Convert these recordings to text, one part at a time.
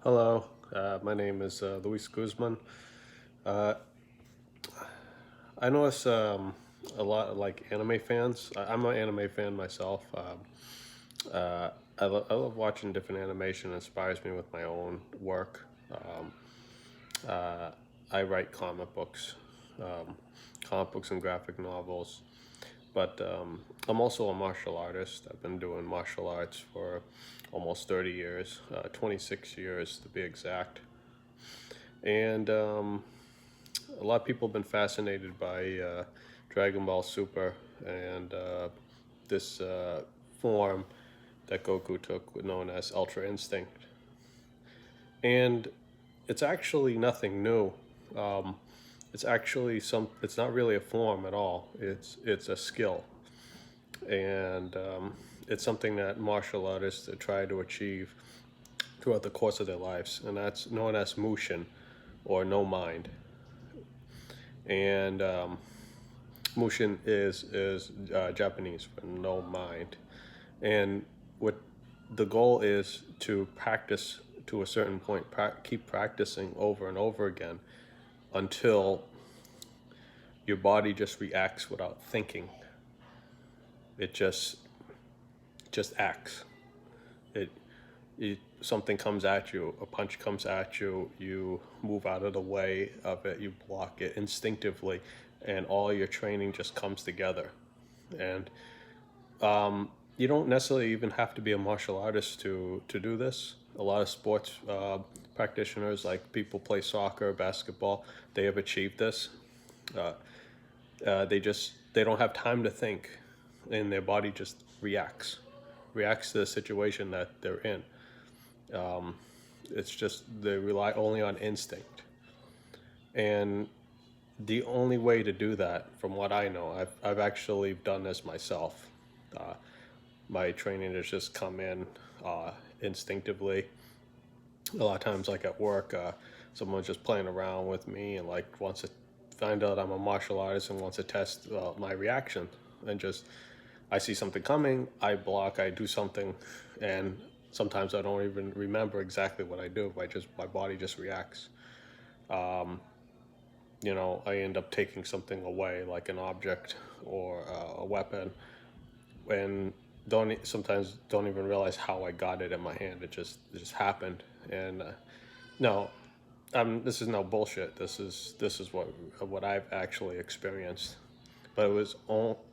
Hello, my name is Luis Guzman. Uh, I notice a lot of like anime fans. I'm an anime fan myself. I love watching different animation. It inspires me with my own work. Uh, I write um, comic books and graphic novels. But I'm also a martial artist. I've been doing martial arts for almost 30 years, 26 years to be exact. And a lot of people have been fascinated by Dragon Ball Super and this form that Goku took, known as Ultra Instinct. And it's actually nothing new. Um, it's actually some. It's not really a form at all. It's a skill, and it's something that martial artists try to achieve throughout the course of their lives, and that's known as Mushin, or no mind. And Mushin is Japanese for no mind, and what the goal is to practice to a certain point, keep practicing over and over again until your body just reacts without thinking. It just acts. It, something comes at you, a punch comes at you, you move out of the way of it, you block it instinctively, and all your training just comes together. And you don't necessarily even have to be a martial artist to do this. A lot of sports practitioners, like people play soccer, basketball, they have achieved this. They don't have time to think, and their body just reacts to the situation that they're in. It's just they rely only on instinct, and the only way to do that, from what I know, I've actually done this myself. Uh, my training has just come in instinctively. A lot of times, like at work, someone's just playing around with me and like wants to find out I'm a martial artist and wants to test my reaction. And just I see something coming, I block, I do something, and sometimes I don't even remember exactly what I do. My body just reacts. I end up taking something away, like an object or a weapon, and don't sometimes don't even realize how I got it in my hand. It just happened, and no, this is no bullshit. This is what I've actually experienced. But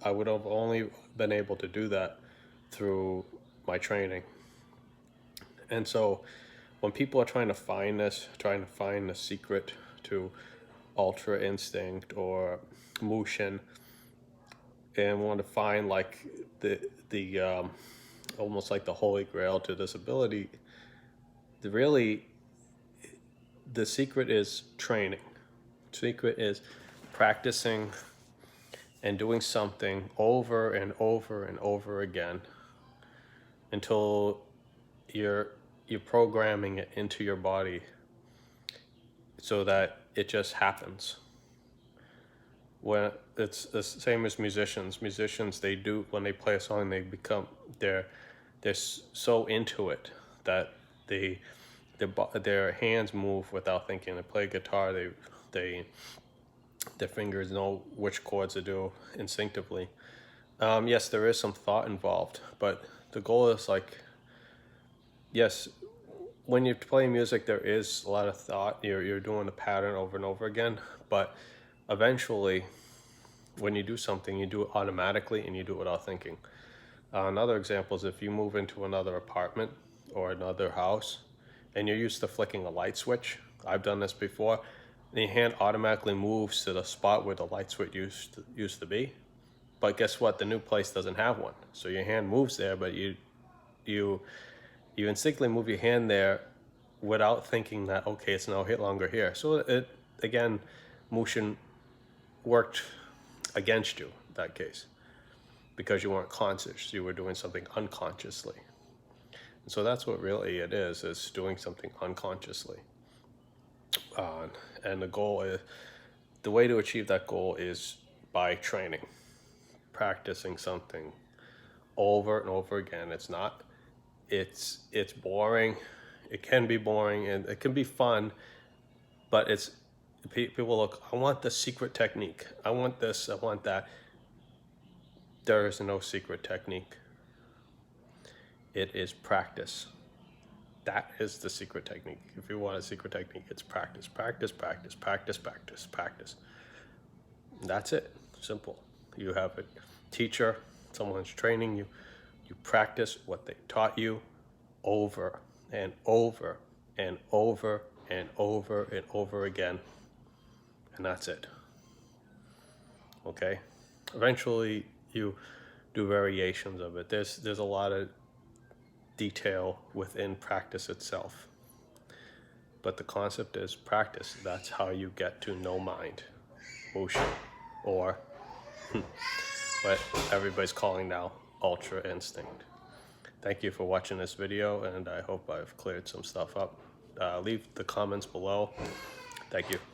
I would have only been able to do that through my training. And so, when people are trying to find this, trying to find the secret to Ultra Instinct or Mushin, and want to find like the almost like the holy grail to this ability, the really the secret is training. Secret is practicing and doing something over and over and over again until you're you're programming it into your body so that it just happens. When it's the same as musicians. Musicians, they do, when they play a song, they're they're so into it that they their hands move without thinking. They play guitar, they their fingers know which chords to do instinctively. Yes, there is some thought involved, but the goal is like, yes, when you play music, there is a lot of thought. You're doing the pattern over and over again, but eventually, when you do something, you do it automatically and you do it without thinking. Another example is if you move into another apartment or another house and you're used to flicking a light switch. I've done this before. And your hand automatically moves to the spot where the light switch used to be. But guess what? The new place doesn't have one. So your hand moves there, but you you instinctively move your hand there without thinking that, okay, it's no longer here. So it again, motion worked against you in that case because you weren't conscious. You were doing something unconsciously. And so that's what really it is doing something unconsciously. And the way to achieve that goal is by training, practicing something over and over again. It's boring. It can be boring and it can be fun, but it's people look, I want the secret technique. I want this, I want that. There is no secret technique. It is practice. That is the secret technique. If you want a secret technique, it's practice, practice, practice, practice, practice, practice. That's it. Simple. You have a teacher, someone's training you. You practice what they taught you over and over and over and over and over again. And that's it. Okay? Eventually you do variations of it. There's a lot of detail within practice itself. But the concept is practice. That's how you get to no mind, Wushu, or what everybody's calling now Ultra Instinct. Thank you for watching this video, and I hope I've cleared some stuff up. Leave the comments below. Thank you.